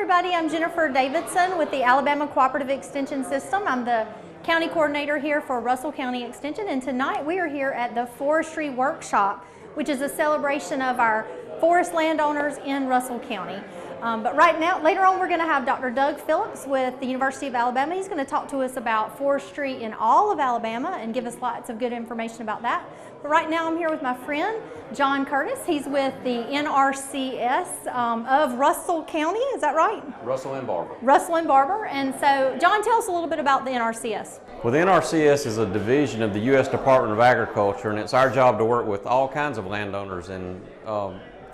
everybody, I'm Jennifer Davidson with the Alabama Cooperative Extension System. I'm the County Coordinator here for Russell County Extension, and tonight we are here at the Forestry Workshop, which is a celebration of our forest landowners in Russell County. But right now, later on, we're going to have Dr. Doug Phillips with the University of Alabama. He's going to talk to us about forestry in all of Alabama and give us lots of good information about that. But right now, I'm here with my friend, John Curtis. He's with the NRCS of Russell County. Is that right? Russell and Barber. Russell and Barber. And so, John, tell us a little bit about the NRCS. Well, the NRCS is a division of the U.S. Department of Agriculture, and it's our job to work with all kinds of landowners in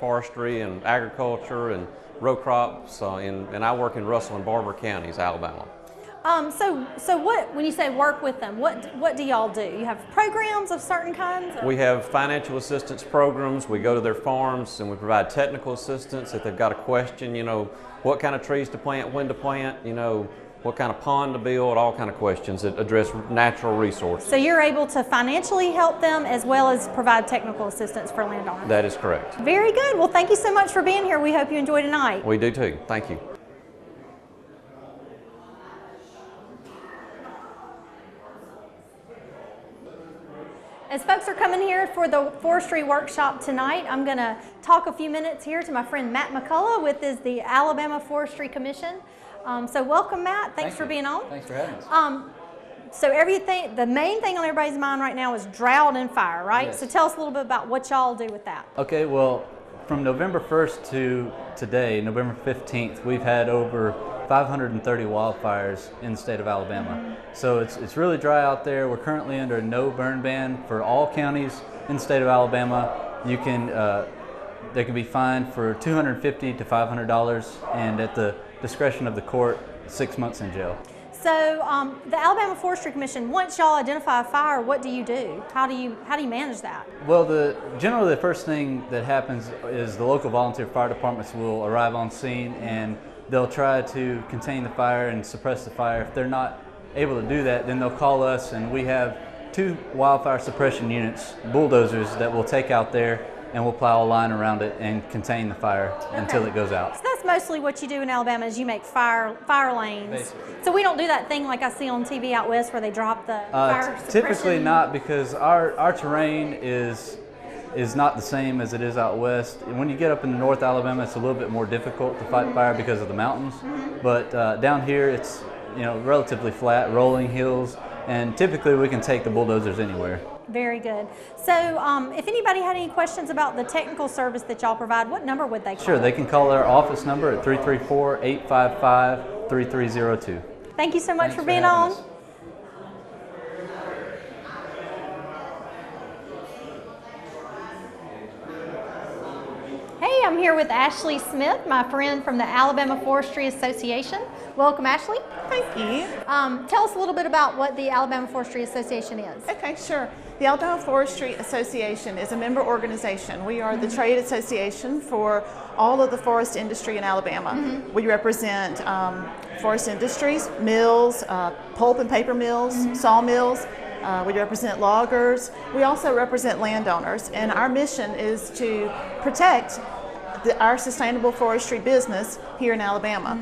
forestry and agriculture and row crops, and I work in Russell and Barber counties, Alabama. So what, when you say work with them, what do y'all do? You have programs of certain kinds? We have financial assistance programs. We go to their farms and we provide technical assistance if they've got a question, you know, what kind of trees to plant, when to plant, you know, what kind of pond to build, all kind of questions that address natural resources. So you're able to financially help them as well as provide technical assistance for landowners? That is correct. Very good. Well, thank you so much for being here. We hope you enjoy tonight. We do too. Thank you. As folks are coming here for the forestry workshop tonight, I'm going to talk a few minutes here to my friend Matt McCullough with the Alabama Forestry Commission. So welcome, Matt. Thanks for being on. Thanks for having us. So the main thing on everybody's mind right now is drought and fire, right? Yes. So tell us a little bit about what y'all do with that. Okay, well, from November 1st to today, November 15th, we've had over 530 wildfires in the state of Alabama. So it's really dry out there. We're currently under a no burn ban for all counties in the state of Alabama. You can they can be fined for $250 to $500, and at the discretion of the court, 6 months in jail. So the Alabama Forestry Commission, once y'all identify a fire, what do you do? How do you manage that? Well, generally the first thing that happens is the local volunteer fire departments will arrive on scene and they'll try to contain the fire and suppress the fire. If they're not able to do that, then they'll call us, and we have 2 wildfire suppression units, bulldozers, that will take out there and we'll plow a line around it and contain the fire until it goes out. So that's mostly what you do in Alabama is you make fire lanes. Basically. So we don't do that thing like I see on TV out west where they drop the fire suppression? Typically not, because our terrain is not the same as it is out west. When you get up in North Alabama, it's a little bit more difficult to fight fire because of the mountains. But down here, it's relatively flat, rolling hills, and typically we can take the bulldozers anywhere. Very good. So if anybody had any questions about the technical service that y'all provide, what number would they call? Sure, they can call our office number at 334-855-3302. Thank you so much for being on. Hey, I'm here with Ashley Smith, my friend from the Alabama Forestry Association. Welcome, Ashley. Thank you. Tell us a little bit about what the Alabama Forestry Association is. Okay, sure. The Alabama Forestry Association is a member organization. We are the trade association for all of the forest industry in Alabama. We represent forest industries, mills, pulp and paper mills, sawmills. We represent loggers. We also represent landowners, and our mission is to protect our sustainable forestry business here in Alabama.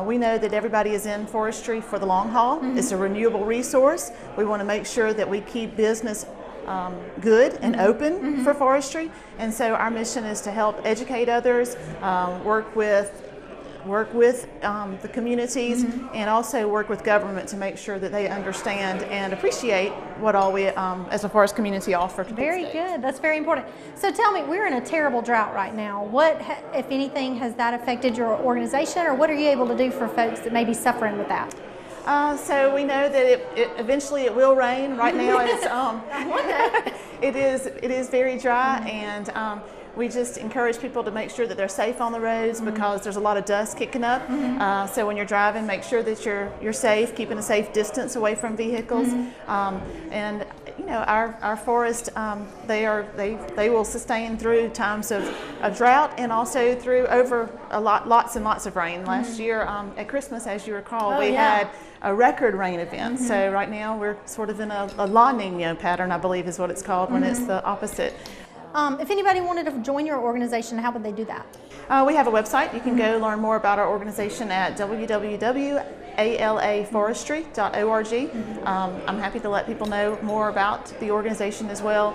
We know that everybody is in forestry for the long haul. It's a renewable resource. We want to make sure that we keep business good and open for forestry, and so our mission is to help educate others, work with the communities, and also work with government to make sure that they understand and appreciate what all we as a forest community offer to the Very state. good. That's very important. So tell me, we're in a terrible drought right now. What, if anything, has that affected your organization, or what are you able to do for folks that may be suffering with that? So we know that eventually it will rain. Right now it's it is very dry, and we just encourage people to make sure that they're safe on the roads because there's a lot of dust kicking up. So when you're driving, make sure that you're safe, keeping a safe distance away from vehicles. And our forest, they will sustain through times of drought and also through lots and lots of rain. Last year at Christmas, as you recall, we had a record rain event. So right now we're sort of in a La Nina pattern, I believe is what it's called when it's the opposite. If anybody wanted to join your organization, how would they do that? We have a website. You can go learn more about our organization at www.alaforestry.org. I'm happy to let people know more about the organization as well.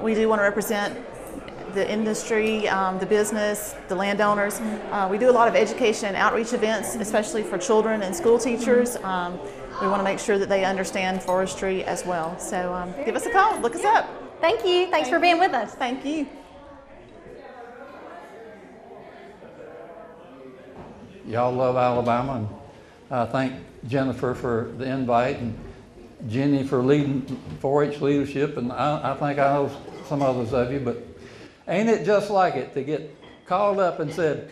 We do want to represent the industry, the business, the landowners. We do a lot of education and outreach events, especially for children and school teachers. We want to make sure that they understand forestry as well. So give us a call, look us up. Thank you. Thanks for being with us. Thank you. Y'all love Alabama, and I thank Jennifer for the invite and Jenny for leading 4-H leadership, and I think I know some others of you, but ain't it just like it to get called up and said,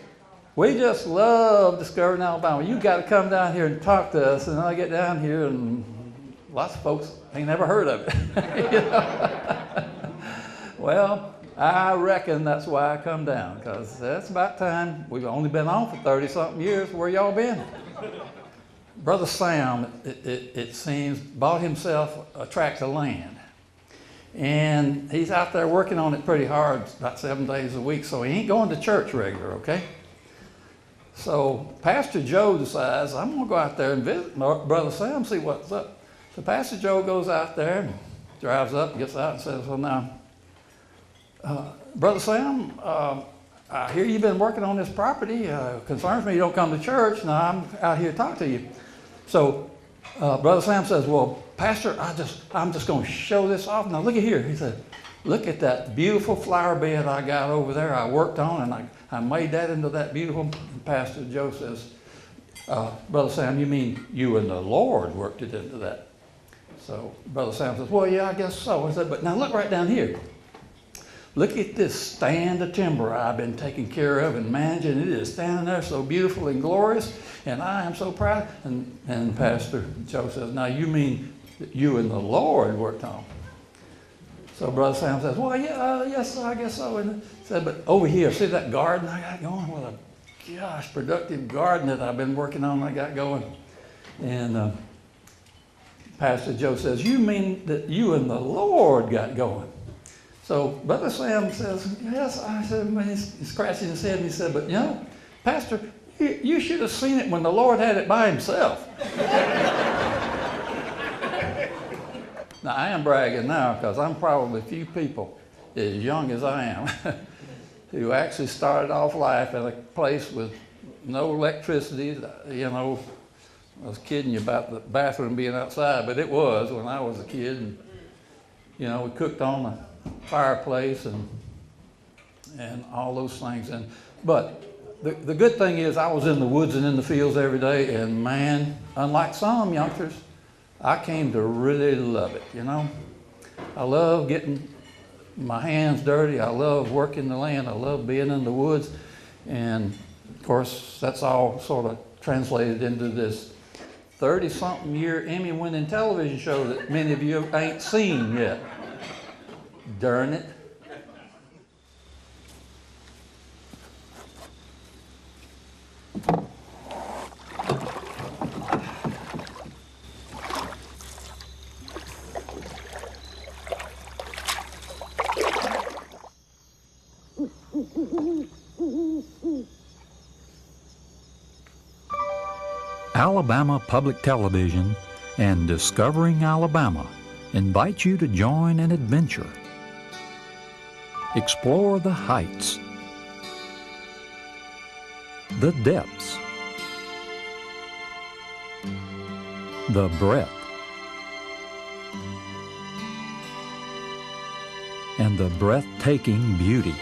we just love discovering Alabama. You got to come down here and talk to us. And I get down here and lots of folks ain't never heard of it. You know? Well, I reckon that's why I come down, because that's about time. We've only been on for 30-something years. Where y'all been? Brother Sam, it seems, bought himself a tract of land. And he's out there working on it pretty hard, about 7 days a week, so he ain't going to church regular, okay? So Pastor Joe decides, I'm going to go out there and visit Brother Sam, see what's up. So Pastor Joe goes out there and drives up, gets out and says, well, now, Brother Sam, I hear you've been working on this property. Concerns me you don't come to church. Now, I'm out here to talk to you. So Brother Sam says, well, Pastor, I'm just going to show this off. Now, look at here. He said, look at that beautiful flower bed I got over there. I worked on, and I made that into that beautiful. And Pastor Joe says, Brother Sam, you mean you and the Lord worked it into that? So Brother Sam says, well, yeah, I guess so. I said, but now look right down here. Look at this stand of timber I've been taking care of and managing. It is standing there so beautiful and glorious, and I am so proud. And Pastor Joe says, now you mean that you and the Lord worked on? So Brother Sam says, well, yeah, yes, I guess so. And he said, but over here, see that garden I got going? What a, gosh, productive garden that I've been working on I got going. And Pastor Joe says, you mean that you and the Lord got going? So Brother Sam says, yes. I said, he's scratching his head, and he said, but you know, Pastor, you should have seen it when the Lord had it by himself. Now, I am bragging now, because I'm probably a few people, as young as I am, who actually started off life in a place with no electricity. You know, I was kidding you about the bathroom being outside, but it was when I was a kid. And, you know, we cooked on the fireplace and all those things. But the good thing is I was in the woods and in the fields every day, and man, unlike some youngsters, I came to really love it, you know. I love getting my hands dirty. I love working the land. I love being in the woods. And of course, that's all sort of translated into this 30-something year Emmy-winning television show that many of you ain't seen yet. Darn it. Alabama Public Television and Discovering Alabama invite you to join an adventure. Explore the heights, the depths, the breadth, and the breathtaking beauty.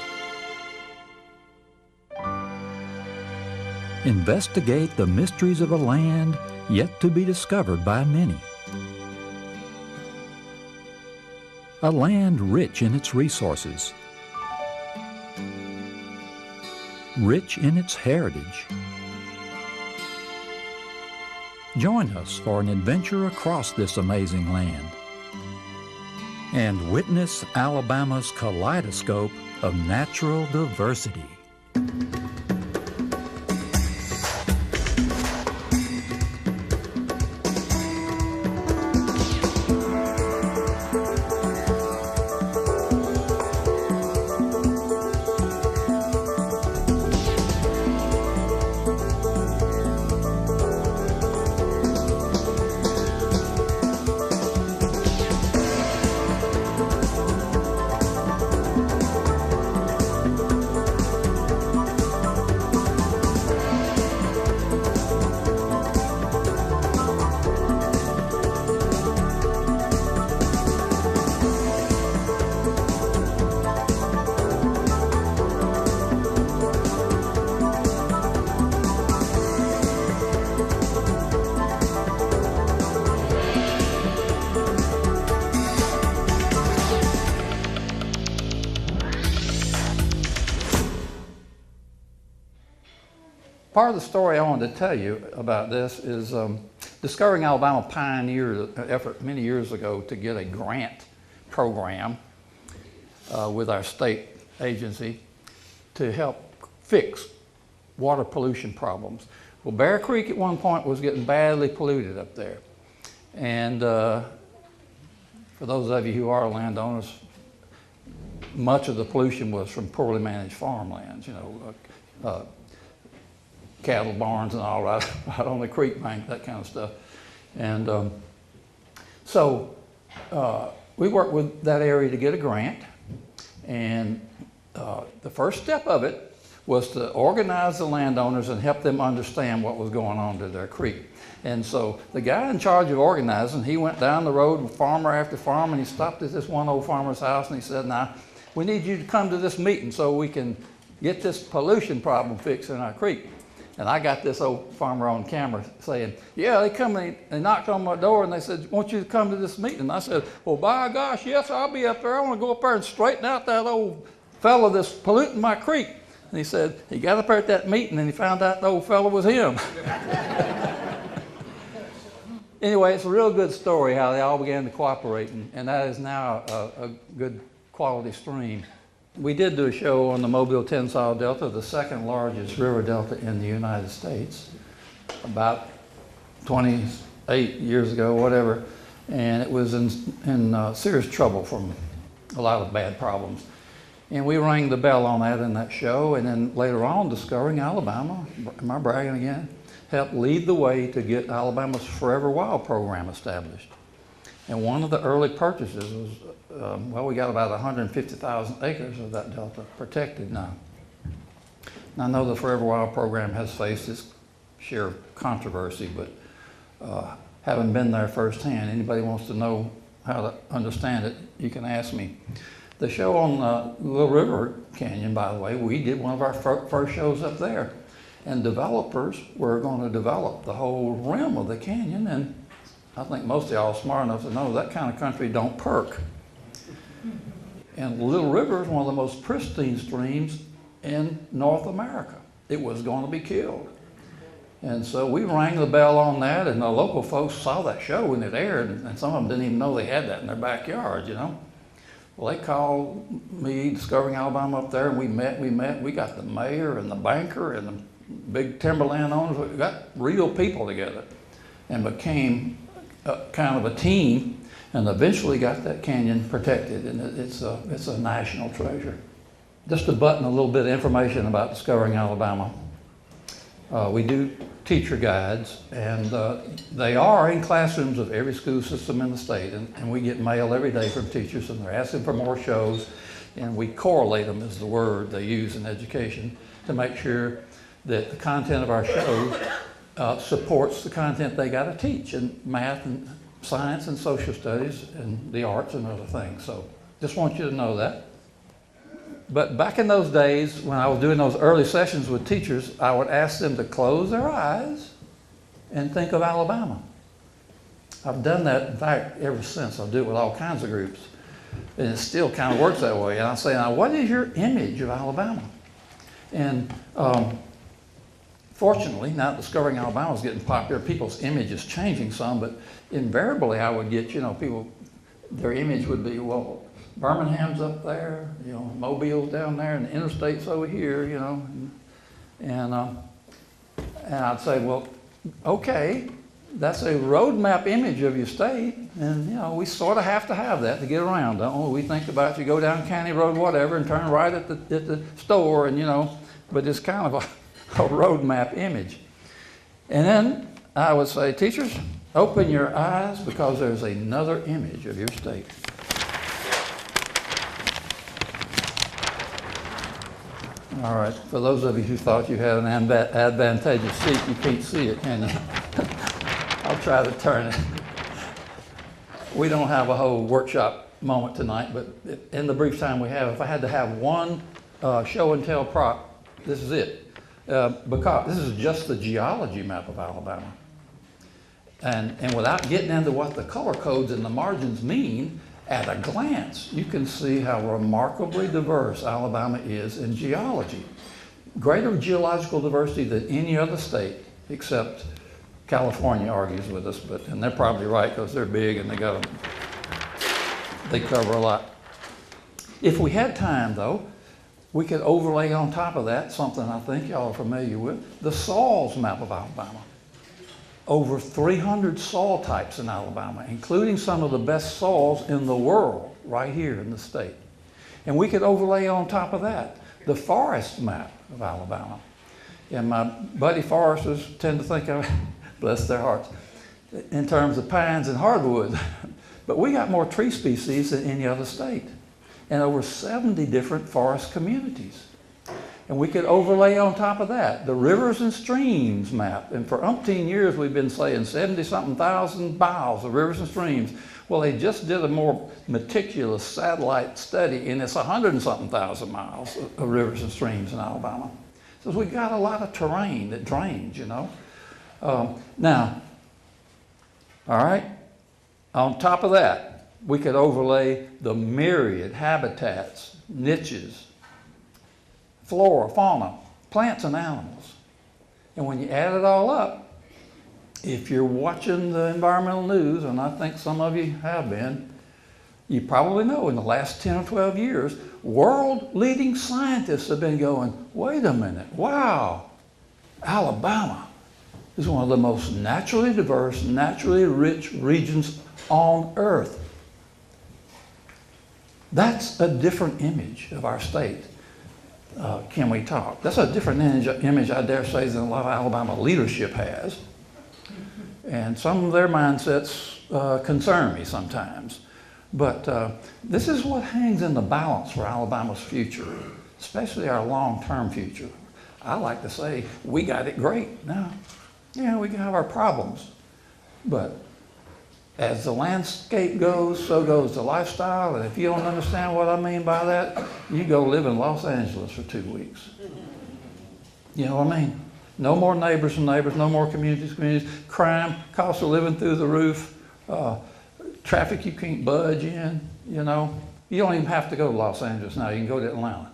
Investigate the mysteries of a land yet to be discovered by many. A land rich in its resources, rich in its heritage. Join us for an adventure across this amazing land and witness Alabama's kaleidoscope of natural diversity. part of the story I wanted to tell you about this is Discovering Alabama pioneered an effort many years ago to get a grant program with our state agency to help fix water pollution problems. Well, Bear Creek at one point was getting badly polluted up there. And for those of you who are landowners, much of the pollution was from poorly managed farmlands, you know, cattle barns and all right, out on the creek bank, that kind of stuff. And so we worked with that area to get a grant. And the first step of it was to organize the landowners and help them understand what was going on to their creek. And so the guy in charge of organizing, he went down the road, farmer after farmer, and he stopped at this one old farmer's house and he said, now, we need you to come to this meeting so we can get this pollution problem fixed in our creek. And I got this old farmer on camera saying, yeah, they come and they knocked on my door and they said, want you to come to this meeting. And I said, well, by gosh, yes, I'll be up there. I want to go up there and straighten out that old fellow that's polluting my creek. And he said, he got up there at that meeting and he found out the old fellow was him. Anyway, it's a real good story how they all began to cooperate, and that is now a good quality stream. We did do a show on the Mobile-Tensile Delta, the second largest river delta in the United States, about 28 years ago, whatever, and it was in serious trouble from a lot of bad problems. And we rang the bell on that in that show, and then later on, Discovering Alabama, am I bragging again? Helped lead the way to get Alabama's Forever Wild program established. And one of the early purchases was, well, we got about 150,000 acres of that delta protected now. And I know the Forever Wild program has faced its share of controversy, but having been there firsthand, anybody wants to know how to understand it, you can ask me. The show on Little River Canyon, by the way, we did one of our first shows up there. And developers were going to develop the whole rim of the canyon, and I think most of y'all are smart enough to know that kind of country don't perk. And Little River is one of the most pristine streams in North America. It was going to be killed. And so we rang the bell on that, and the local folks saw that show when it aired, and some of them didn't even know they had that in their backyard, you know. Well, they called me, Discovering Alabama, up there, and we met. We got the mayor and the banker and the big timberland owners. We got real people together and became kind of a team, and eventually got that canyon protected, and it's a national treasure. Just to button a little bit of information about Discovering Alabama. We do teacher guides, and they are in classrooms of every school system in the state, and we get mail every day from teachers, and they're asking for more shows, and we correlate them is the word they use in education to make sure that the content of our shows supports the content they got to teach in math and science and social studies and the arts and other things. So just want you to know that. But back in those days, when I was doing those early sessions with teachers, I would ask them to close their eyes and think of Alabama. I've done that, in fact, ever since. I do it with all kinds of groups. And it still kind of works that way. And I say, now, what is your image of Alabama? And fortunately, now Discovering Alabama is getting popular, people's image is changing some, but invariably I would get, you know, people, their image would be, well, Birmingham's up there, you know, Mobile's down there, and the interstate's over here, you know. And I'd say, well, okay, that's a roadmap image of your state, and, you know, we sort of have to have that to get around, don't we? We think about you go down County Road, whatever, and turn right at the store, and, you know, but it's kind of a roadmap image. And then I would say, teachers, open your eyes because there's another image of your state. All right, for those of you who thought you had an advantageous seat, you can't see it, can you? I'll try to turn it. We don't have a whole workshop moment tonight, but in the brief time we have, if I had to have one show and tell prop, this is it. Because this is just the geology map of Alabama. And without getting into what the color codes and the margins mean, at a glance, you can see how remarkably diverse Alabama is in geology. greater geological diversity than any other state, except California argues with us, and they're probably right because they're big and they cover a lot. If we had time, though, we could overlay on top of that something I think y'all are familiar with, the soils map of Alabama. Over 300 soil types in Alabama, including some of the best soils in the world right here in the state. And we could overlay on top of that the forest map of Alabama. And my buddy foresters tend to think of, bless their hearts, in terms of pines and hardwood. But we got more tree species than any other state, and over 70 different forest communities. And we could overlay on top of that the rivers and streams map. And for umpteen years we've been saying 70-something thousand miles of rivers and streams. Well, they just did a more meticulous satellite study, and it's 100-something thousand miles of rivers and streams in Alabama. So we got a lot of terrain that drains, you know. Now, all right, on top of that, we could overlay the myriad habitats, niches, flora, fauna, plants and animals. And when you add it all up, if you're watching the environmental news, and I think some of you have been, you probably know in the last 10 or 12 years, world-leading scientists have been going, wait a minute, wow, Alabama is one of the most naturally diverse, naturally rich regions on Earth. That's a different image of our state. Can we talk? That's a different image, I dare say, than a lot of Alabama leadership has. And some of their mindsets concern me sometimes. But this is what hangs in the balance for Alabama's future, especially our long-term future. I like to say, we got it great now. Yeah, we can have our problems. But as the landscape goes, so goes the lifestyle. And if you don't understand what I mean by that, you go live in Los Angeles for 2 weeks. You know what I mean? No more neighbors and neighbors, no more communities, crime, cost of living through the roof, traffic you can't budge in, you know. You don't even have to go to Los Angeles now, you can go to Atlanta.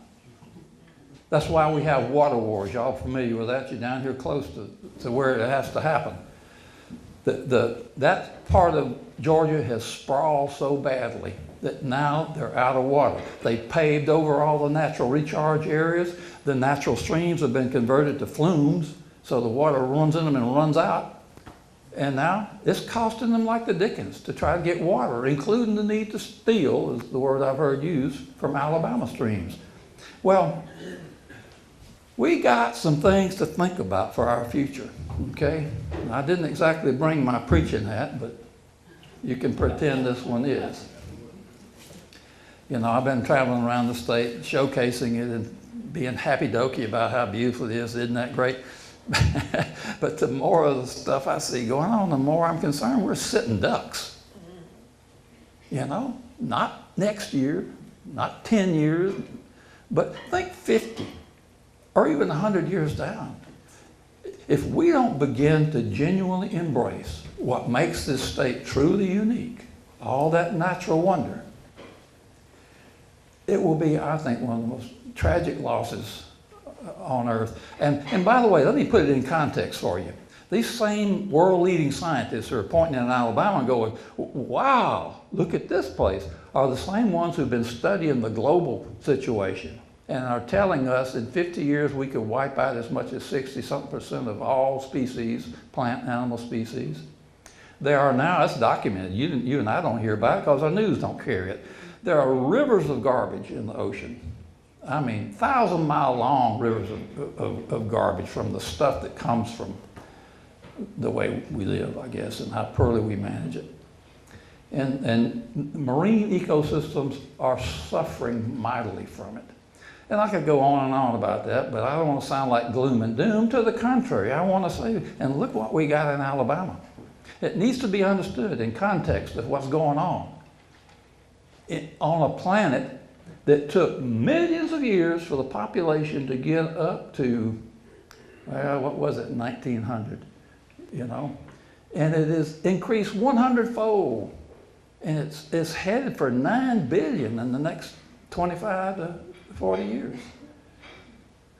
That's why we have water wars. Y'all familiar with that? You're down here close to where it has to happen. That part of Georgia has sprawled so badly that now they're out of water. They paved over all the natural recharge areas. The natural streams have been converted to flumes, so the water runs in them and runs out. And now it's costing them like the dickens to try to get water, including the need to steal, is the word I've heard used, from Alabama streams. Well, we got some things to think about for our future, okay? I didn't exactly bring my preaching hat, but you can pretend this one is. You know, I've been traveling around the state, showcasing it and being happy-dokey about how beautiful it is. Isn't that great? But the more of the stuff I see going on, the more I'm concerned we're sitting ducks. You know, not next year, not 10 years, but think 50 or even 100 years down. If we don't begin to genuinely embrace what makes this state truly unique, all that natural wonder, it will be, I think, one of the most tragic losses on Earth. And by the way, let me put it in context for you. These same world-leading scientists who are pointing in Alabama and going, wow, look at this place, are the same ones who've been studying the global situation and are telling us in 50 years we could wipe out as much as 60-something% of all species, plant and animal species. There are now, it's documented, you and I don't hear about it because our news don't carry it. There are rivers of garbage in the ocean. I mean, 1,000-mile long rivers of garbage from the stuff that comes from the way we live, I guess, and how poorly we manage it. And marine ecosystems are suffering mightily from it. And I could go on and on about that, but I don't want to sound like gloom and doom. To the contrary, I want to say, and look what we got in Alabama. It needs to be understood in context of what's going on a planet that took millions of years for the population to get up to, well, what was it, 1900, you know? And it has increased 100-fold. And it's headed for 9 billion in the next 25 to 40 years.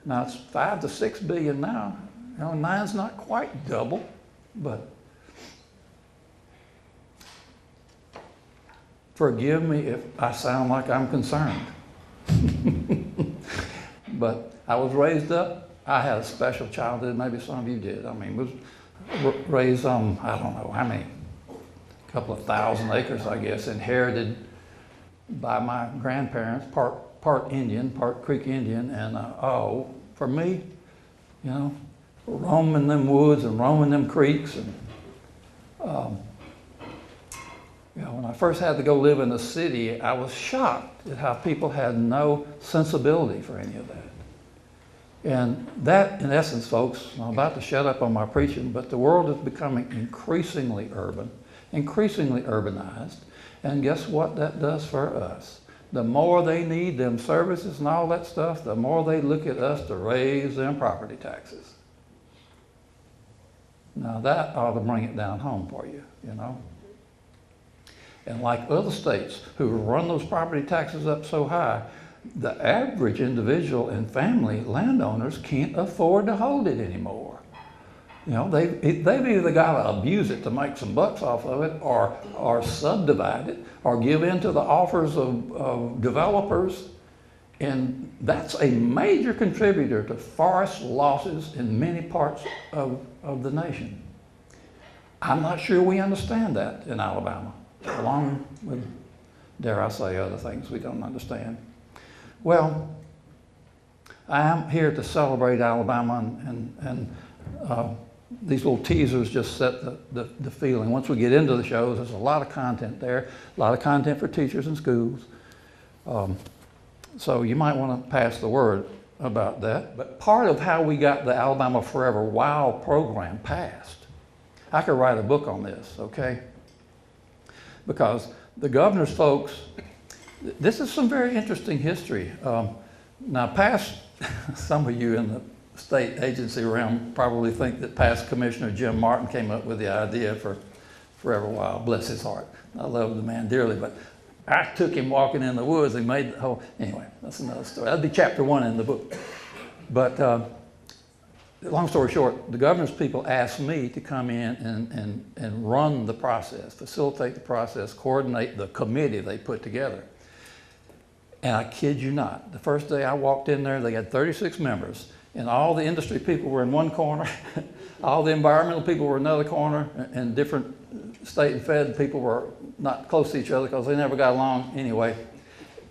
Now it's 5 to 6 billion now. You know, 9's not quite double, but forgive me if I sound like I'm concerned. But I was raised up, I had a special childhood, maybe some of you did. I mean, was raised on, I don't know how many, a couple of thousand acres, I guess, inherited by my grandparents, part Indian, part Creek Indian, and oh, for me, you know, roaming them woods and roaming them creeks, and you know, when I first had to go live in the city, I was shocked at how people had no sensibility for any of that. And that, in essence, folks, I'm about to shut up on my preaching, but the world is becoming increasingly urban, increasingly urbanized, and guess what that does for us? The more they need them services and all that stuff, the more they look at us to raise them property taxes. Now that ought to bring it down home for you, you know. And like other states who run those property taxes up so high, the average individual and family landowners can't afford to hold it anymore. You know, they've either got to abuse it to make some bucks off of it, or subdivide it, or give in to the offers of developers. And that's a major contributor to forest losses in many parts of the nation. I'm not sure we understand that in Alabama, along with, dare I say, other things we don't understand. Well, I am here to celebrate Alabama, and these little teasers just set the feeling. Once we get into the shows, there's a lot of content there, a lot of content for teachers and schools. So you might want to pass the word about that. But part of how we got the Alabama Forever WOW program passed, I could write a book on this, okay? Because the governor's folks, this is some very interesting history. Now past, some of you in the state agency realm probably think that past Commissioner Jim Martin came up with the idea for Forever WOW, bless his heart. I love the man dearly, but I took him walking in the woods and made the whole, anyway, that's another story. That'd be chapter 1 in the book. But long story short, the governor's people asked me to come in and run the process, facilitate the process, coordinate the committee they put together. And I kid you not, the first day I walked in there, they had 36 members, and all the industry people were in one corner, all the environmental people were in another corner, and different state and fed people were not close to each other because they never got along anyway.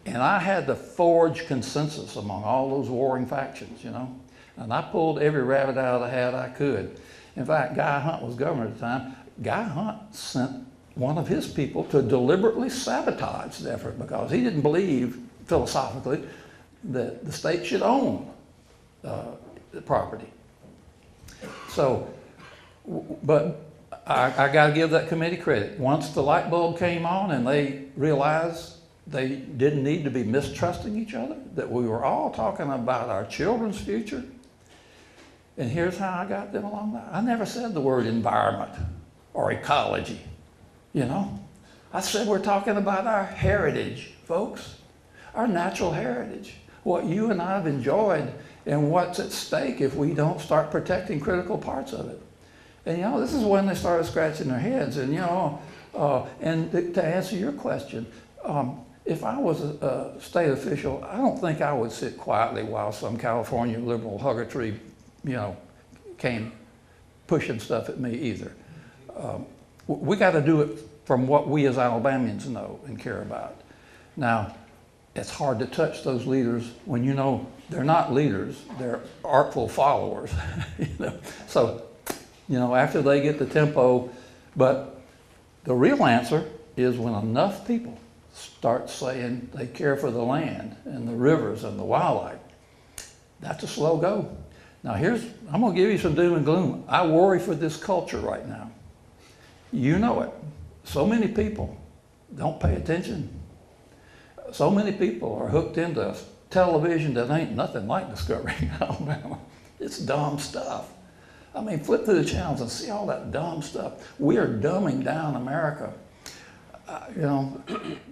And I had to forge consensus among all those warring factions, you know. And I pulled every rabbit out of the hat I could. In fact, Guy Hunt was governor at the time. Guy Hunt sent one of his people to deliberately sabotage the effort because he didn't believe philosophically that the state should own the property. So, but I got to give that committee credit. Once the light bulb came on and they realized they didn't need to be mistrusting each other, that we were all talking about our children's future. And here's how I got them along that. I never said the word environment or ecology, you know. I said we're talking about our heritage, folks, our natural heritage, what you and I have enjoyed and what's at stake if we don't start protecting critical parts of it. And you know, this is when they started scratching their heads. And you know, and to answer your question, if I was a state official, I don't think I would sit quietly while some California liberal hugger-tree, you know, came pushing stuff at me either. We got to do it from what we as Alabamians know and care about. Now, it's hard to touch those leaders when you know they're not leaders, they're artful followers. You know? So, you know, after they get the tempo, but the real answer is when enough people start saying they care for the land and the rivers and the wildlife, that's a slow go. Now I'm gonna give you some doom and gloom. I worry for this culture right now. You know it. So many people don't pay attention. So many people are hooked into television that ain't nothing like Discovering Alabama. It's dumb stuff. I mean, flip through the channels and see all that dumb stuff. We are dumbing down America. You know,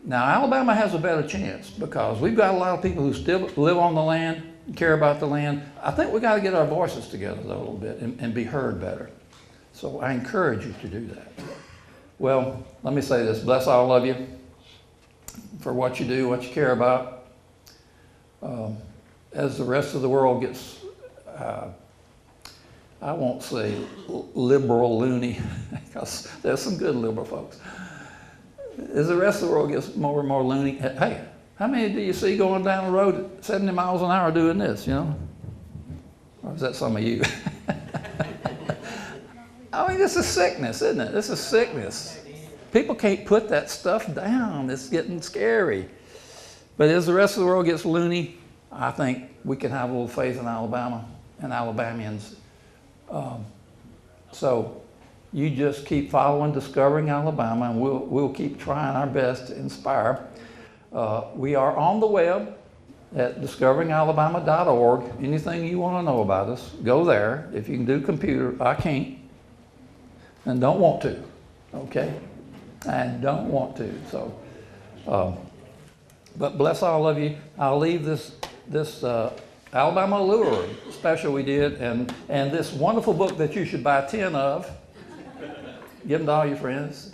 now Alabama has a better chance because we've got a lot of people who still live on the land care about the land. I think we got to get our voices together though, a little bit and be heard better. So I encourage you to do that. Well, let me say this. Bless all of you for what you do, what you care about. As the rest of the world gets, I won't say liberal loony, because there's some good liberal folks. As the rest of the world gets more and more loony, hey, how many do you see going down the road at 70 miles an hour doing this, you know? Or is that some of you? I mean, this is sickness, isn't it? This is sickness. People can't put that stuff down. It's getting scary. But as the rest of the world gets loony, I think we can have a little faith in Alabama and Alabamians. So you just keep following Discovering Alabama, and we'll keep trying our best to inspire. We are on the web at discoveringalabama.org. Anything you want to know about us, go there. If you can do computer, I can't and don't want to, okay? And don't want to, so. But bless all of you. I'll leave this Alabama Allure special we did, and this wonderful book that you should buy 10 of. Give them to all your friends.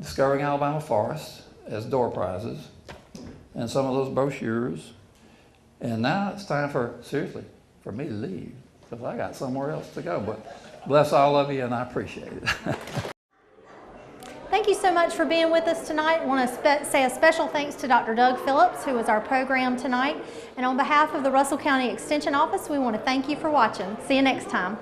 Discovering Alabama Forest as door prizes, and some of those brochures. And now it's time seriously, for me to leave, because I got somewhere else to go. But bless all of you, and I appreciate it. Thank you so much for being with us tonight. I want to say a special thanks to Dr. Doug Phillips, who was our program tonight. And on behalf of the Russell County Extension Office, we want to thank you for watching. See you next time.